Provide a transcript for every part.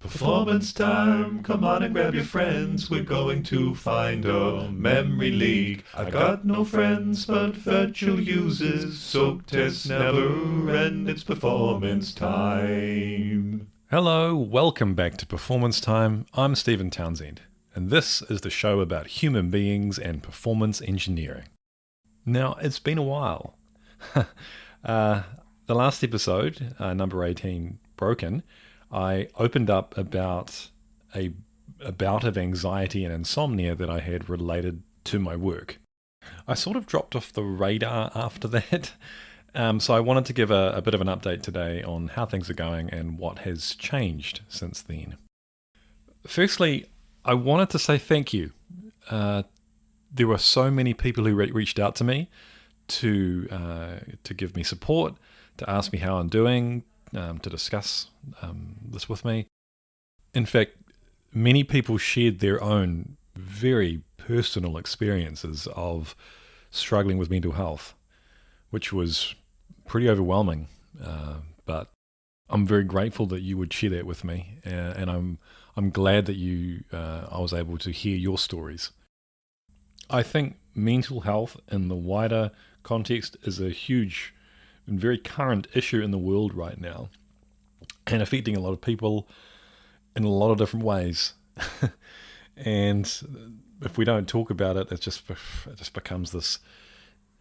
Performance time, come on and grab your friends. We're going to find a memory leak. I've got no friends but virtual users, so tests never end. It's performance time. Hello, welcome back to Performance Time. I'm Stephen Townsend, and this is the show about human beings and performance engineering. Now, it's been a while. The last episode, number 18, Broken, I opened up about a bout of anxiety and insomnia that I had related to my work. I sort of dropped off the radar after that. So I wanted to give a bit of an update today on how things are going and what has changed since then. Firstly, I wanted to say thank you. There were so many people who reached out to me to give me support, to ask me how I'm doing, to discuss this with me. In fact, many people shared their own very personal experiences of struggling with mental health, which was pretty overwhelming. But I'm very grateful that you would share that with me, and I'm glad that I was able to hear your stories. I think mental health in the wider context is a huge and very current issue in the world right now, and affecting a lot of people in a lot of different ways. And if we don't talk about it, it just becomes this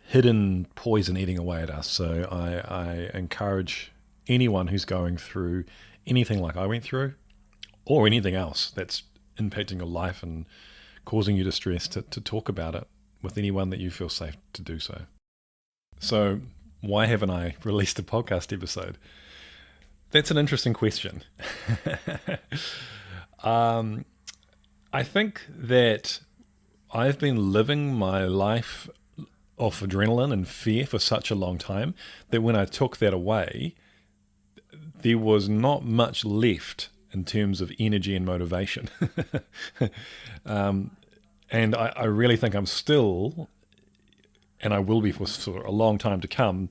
hidden poison eating away at us. So I encourage anyone who's going through anything like I went through, or anything else that's impacting your life and causing you distress, to talk about it with anyone that you feel safe to do so. So why haven't I released a podcast episode? That's an interesting question. I think that I've been living my life off adrenaline and fear for such a long time that when I took that away, there was not much left in terms of energy and motivation. And I really think I'm still, and I will be for a long time to come,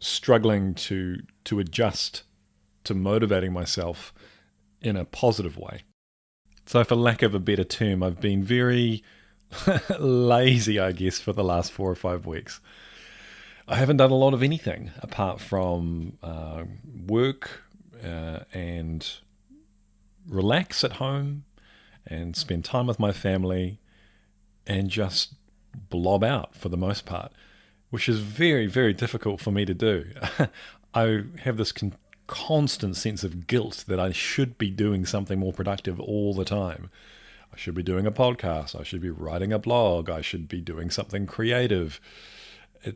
struggling to adjust to motivating myself in a positive way. So for lack of a better term, I've been very lazy, I guess, for the last 4 or 5 weeks. I haven't done a lot of anything apart from work and relax at home and spend time with my family and just blob out for the most part, which is very, very difficult for me to do. I have this constant sense of guilt that I should be doing something more productive all the time. I should be doing a podcast. I should be writing a blog. I should be doing something creative. I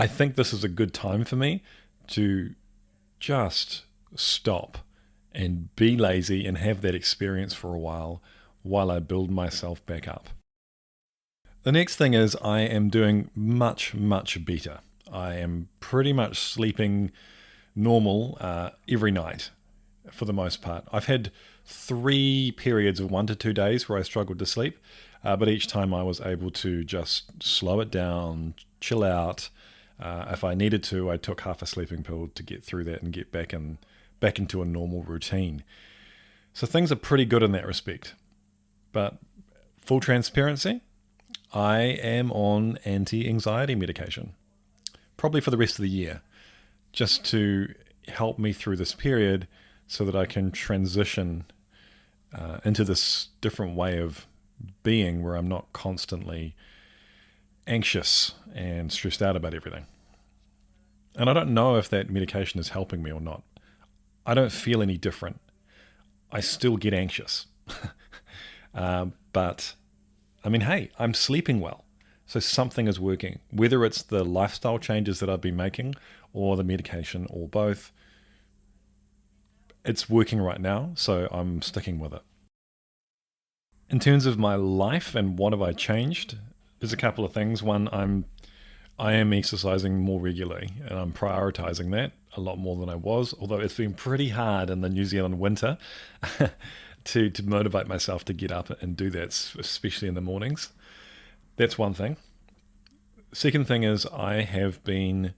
think this is a good time for me to just stop and be lazy and have that experience for a while I build myself back up. The next thing is I am doing much, much better. I am pretty much sleeping normal every night for the most part. I've had 3 periods of 1 to 2 days where I struggled to sleep, but each time I was able to just slow it down, chill out. If I needed to, I took half a sleeping pill to get through that and get back into a normal routine. So things are pretty good in that respect. But full transparency, I am on anti-anxiety medication, probably for the rest of the year, just to help me through this period so that I can transition into this different way of being where I'm not constantly anxious and stressed out about everything. And I don't know if that medication is helping me or not. I don't feel any different. I still get anxious. But I mean, hey, I'm sleeping well. So something is working, whether it's the lifestyle changes that I've been making or the medication or both. It's working right now, so I'm sticking with it. In terms of my life and what have I changed, there's a couple of things. One, I am exercising more regularly, and I'm prioritizing that a lot more than I was, although it's been pretty hard in the New Zealand winter to motivate myself to get up and do that, especially in the mornings. That's one thing. Second thing is I have been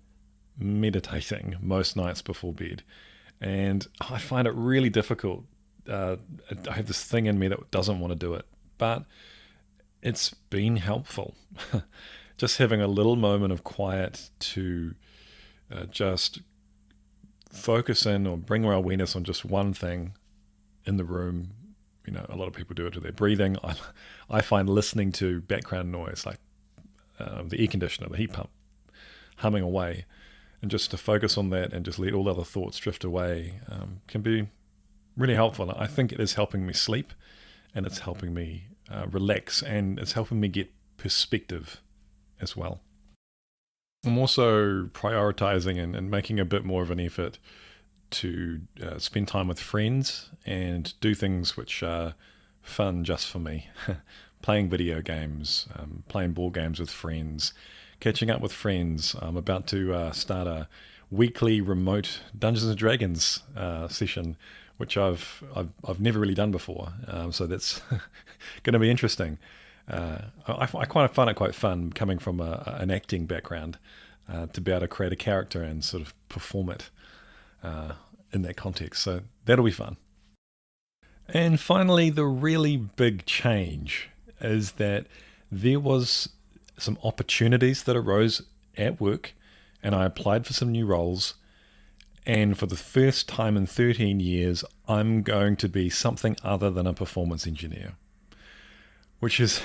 meditating most nights before bed, And I find it really difficult. I have this thing in me that doesn't want to do it, but it's been helpful. Just having a little moment of quiet to just focus in or bring our awareness on just one thing in the room. A lot of people do it to their breathing. I find listening to background noise like the air conditioner, the heat pump, humming away, and just to focus on that and just let all other thoughts drift away can be really helpful. I think it is helping me sleep, and it's helping me relax, and it's helping me get perspective as well. I'm also prioritizing and making a bit more of an effort to spend time with friends and do things which are fun just for me. Playing video games, playing board games with friends, catching up with friends. I'm about to start a weekly remote Dungeons and Dragons session, which I've never really done before. So that's going to be interesting. I find it quite fun coming from an acting background to be able to create a character and sort of perform it in that context. So that'll be fun. And finally, the really big change is that there was some opportunities that arose at work, and I applied for some new roles. And for the first time in 13 years, I'm going to be something other than a performance engineer. Which is,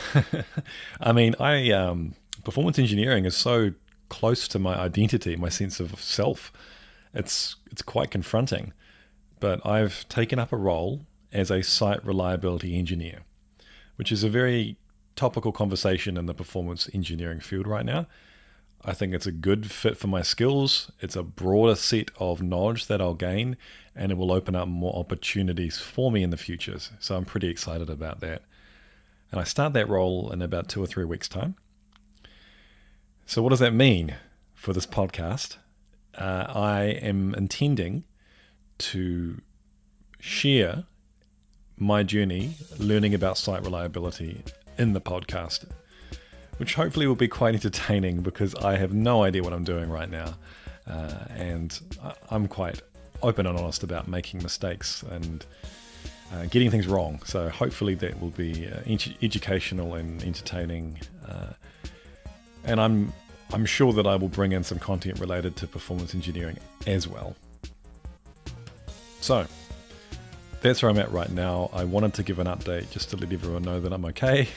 performance engineering is so close to my identity, my sense of self. It's quite confronting. But I've taken up a role as a site reliability engineer, which is a very topical conversation in the performance engineering field right now. I think it's a good fit for my skills. It's a broader set of knowledge that I'll gain, and it will open up more opportunities for me in the future. So I'm pretty excited about that. And I start that role in about 2 or 3 weeks' time. So what does that mean for this podcast? I am intending to share my journey learning about site reliability in the podcast, which hopefully will be quite entertaining because I have no idea what I'm doing right now. And I'm quite open and honest about making mistakes and getting things wrong. So hopefully that will be educational and entertaining. And I'm sure that I will bring in some content related to performance engineering as well. So that's where I'm at right now. I wanted to give an update just to let everyone know that I'm okay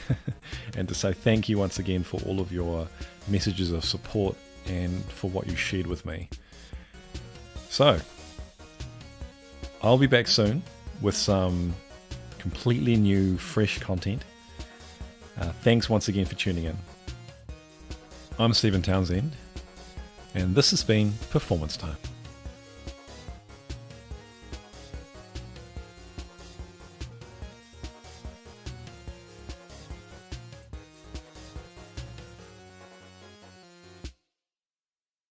and to say thank you once again for all of your messages of support and for what you shared with me. So I'll be back soon with some completely new, fresh content. Thanks once again for tuning in. I'm Stephen Townsend, and this has been Performance Time.